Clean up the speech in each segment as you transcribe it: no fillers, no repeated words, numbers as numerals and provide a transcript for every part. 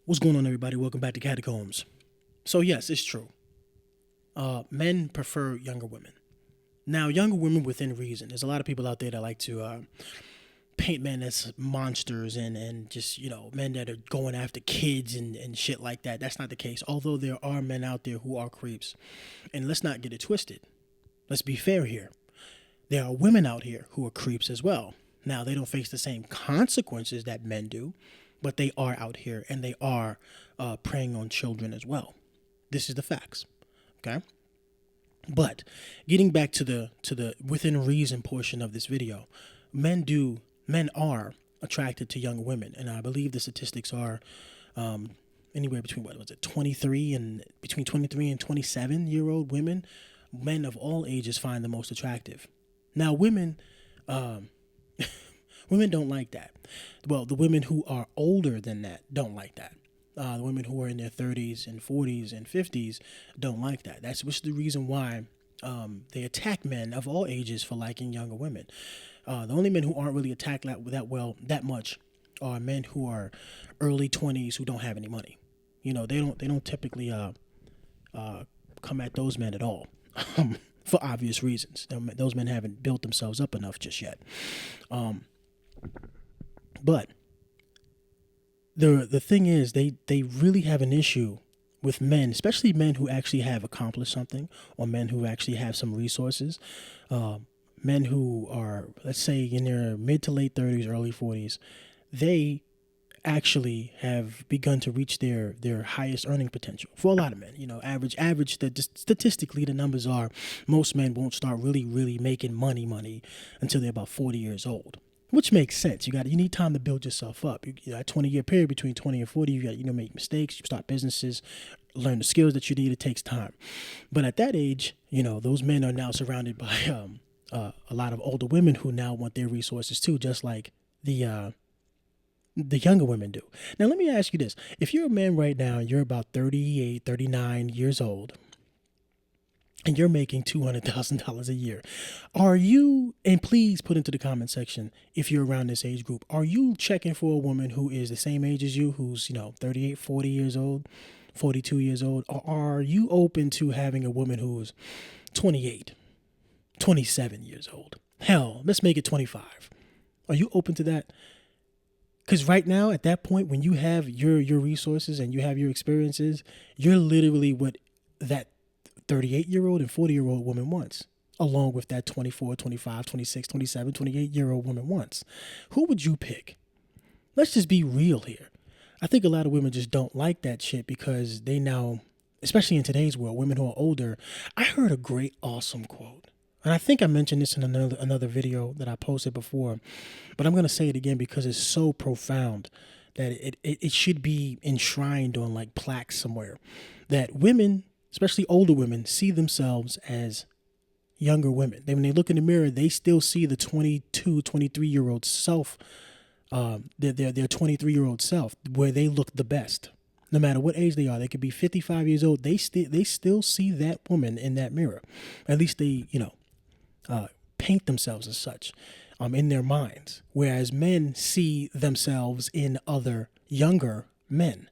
What's going on, everybody? Welcome back to Catacombs. So, yes, it's true. Men prefer younger women. Now, younger women within reason. There's a lot of people out there that like to paint men as monsters and just, men that are going after kids and shit like that. That's not the case. Although there are men out there who are creeps. And let's not get it twisted. Let's be fair here. There are women out here who are creeps as well. Now, they don't face the same consequences that men do, but they are out here and they are preying on children as well. This is the facts. Okay. But getting back to the within reason portion of this video, men are attracted to young women, and I believe the statistics are anywhere between what was it 23 and between 23 and 27-year-old women. Men of all ages find the most attractive. Now, um, women don't like that. Well, the women who are older than that don't like that. The women who are in their 30s and 40s and 50s don't like that. That's which is the reason why they attack men of all ages for liking younger women. The only men who aren't really attacked that much are men who are early 20s who don't have any money. They don't typically come at those men at all. For obvious reasons. Those men haven't built themselves up enough just yet. But the thing is, they really have an issue with men, especially men who actually have accomplished something, or men who actually have some resources. Men who are, let's say, in their mid to late 30s, early 40s, they actually have begun to reach their highest earning potential for a lot of men. Average statistically, the numbers are most men won't start really making money until they're about 40 years old, which makes sense. You need time to build yourself up. That 20-year period between 20 and 40, you got make mistakes, you start businesses, learn the skills that you need. It takes time. But at that age, those men are now surrounded by a lot of older women who now want their resources too, just like the younger women do. Now, let me ask you this. If you're a man right now, you're about 38, 39 years old, and you're making $200,000 a year, are you, and please put into the comment section if you're around this age group, are you checking for a woman who is the same age as you, who's, 38, 40 years old, 42 years old, or are you open to having a woman who's 28, 27 years old? Hell, let's make it 25. Are you open to that? Because right now, at that point, when you have your resources and you have your experiences, you're literally what that 38-year-old and 40-year-old woman wants, along with that 24, 25, 26, 27, 28-year-old woman wants. Who would you pick? Let's just be real here. I think a lot of women just don't like that shit because they now, especially in today's world, women who are older. I heard a great, awesome quote. And I think I mentioned this in another video that I posted before, but I'm going to say it again because it's so profound that it should be enshrined on like plaques somewhere, that women, especially older women, see themselves as younger women. When they look in the mirror, they still see the 22, 23-year-old self, their 23-year-old self, where they look the best. No matter what age they are, they could be 55 years old. They still see that woman in that mirror. At least they, paint themselves as such in their minds, whereas men see themselves in other younger men.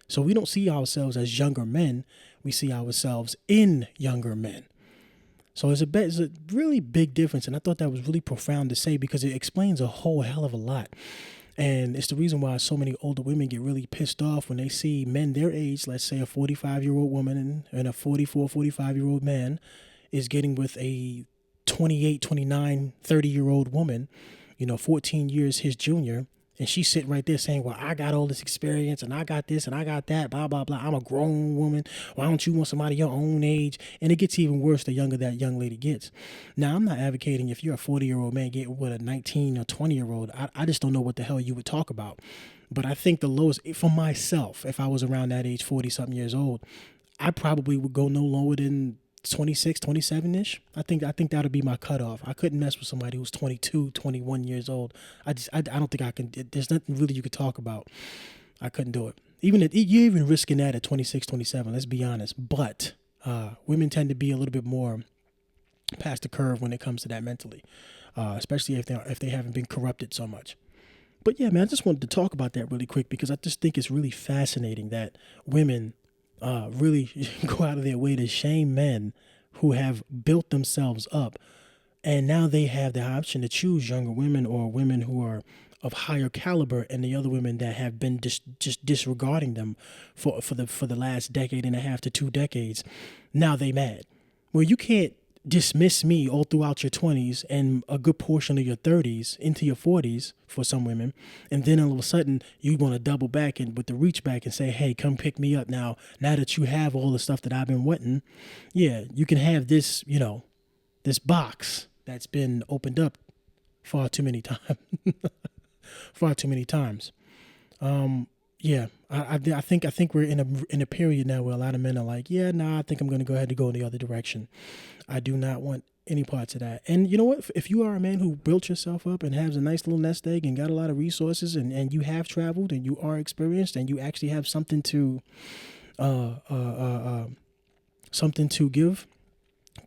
So we don't see ourselves as younger men. We see ourselves in younger men. So it's a really big difference, and I thought that was really profound to say because it explains a whole hell of a lot. And it's the reason why so many older women get really pissed off when they see men their age, let's say a 45-year-old woman and a 44, 45-year-old man is getting with a 28, 29, 30-year-old woman, 14 years his junior, and she's sitting right there saying, well, I got all this experience and I got this and I got that, blah, blah, blah. I'm a grown woman. Why don't you want somebody your own age? And it gets even worse the younger that young lady gets. Now, I'm not advocating if you're a 40-year-old man getting with a 19 or 20-year-old. I just don't know what the hell you would talk about. But I think the lowest, for myself, if I was around that age, 40-something years old, I probably would go no lower than 26, 27-ish. I think that would be my cutoff. I couldn't mess with somebody who's 22, 21 years old. I don't think I can. There's nothing really you could talk about. I couldn't do it. You're even risking that at 26, 27. Let's be honest. But women tend to be a little bit more past the curve when it comes to that mentally, especially if they haven't been corrupted so much. But yeah, man, I just wanted to talk about that really quick because I just think it's really fascinating that women really go out of their way to shame men who have built themselves up, and now they have the option to choose younger women or women who are of higher caliber, and the other women that have been just disregarding them for the last decade and a half to 2 decades. Now they mad. Well, you can't dismiss me all throughout your 20s and a good portion of your 30s into your 40s for some women, and then all of a sudden you want to double back and with the reach back and say, hey, come pick me up now that you have all the stuff that I've been wanting. Yeah, you can have this, this box that's been opened up far too many times. Far too many times. Yeah, I think we're in a period now where a lot of men are like, yeah, nah, I think I'm gonna go ahead and go in the other direction. I do not want any parts of that. And you know what? If you are a man who built yourself up and has a nice little nest egg and got a lot of resources, and you have traveled and you are experienced and you actually have uh, uh, uh, uh, something to give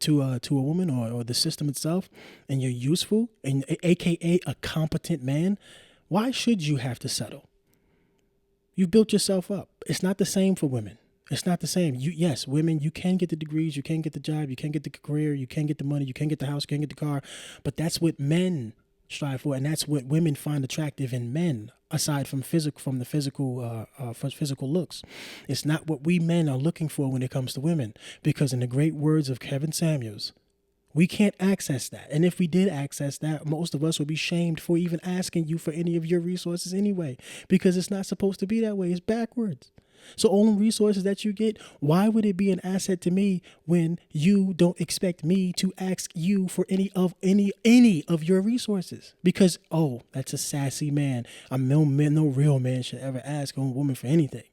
to a woman or the system itself, and you're useful and AKA a competent man, why should you have to settle? You've built yourself up. It's not the same for women. It's not the same. Yes, women, you can get the degrees, you can get the job, you can get the career, you can get the money, you can get the house, you can get the car, but that's what men strive for, and that's what women find attractive in men. Aside from the physical looks, it's not what we men are looking for when it comes to women. Because in the great words of Kevin Samuels, we can't access that. And if we did access that, most of us would be shamed for even asking you for any of your resources anyway, because it's not supposed to be that way. It's backwards. So all the resources that you get, why would it be an asset to me when you don't expect me to ask you for any of your resources? Because, oh, that's a sassy man. No real man should ever ask a woman for anything.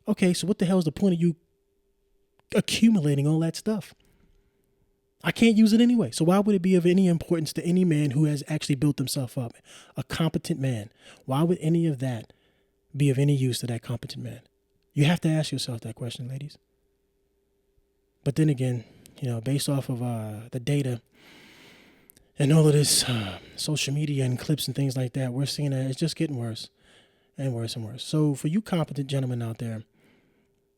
Okay, so what the hell is the point of you accumulating all that stuff? I can't use it anyway. So why would it be of any importance to any man who has actually built himself up? A competent man. Why would any of that be of any use to that competent man? You have to ask yourself that question, ladies. But then again, based off of the data and all of this social media and clips and things like that, we're seeing that it's just getting worse and worse and worse. So for you competent gentlemen out there,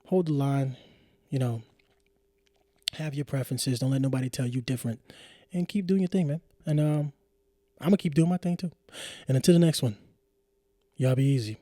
hold the line, have your preferences. Don't let nobody tell you different. And keep doing your thing, man. And I'm going to keep doing my thing too. And until the next one, y'all be easy.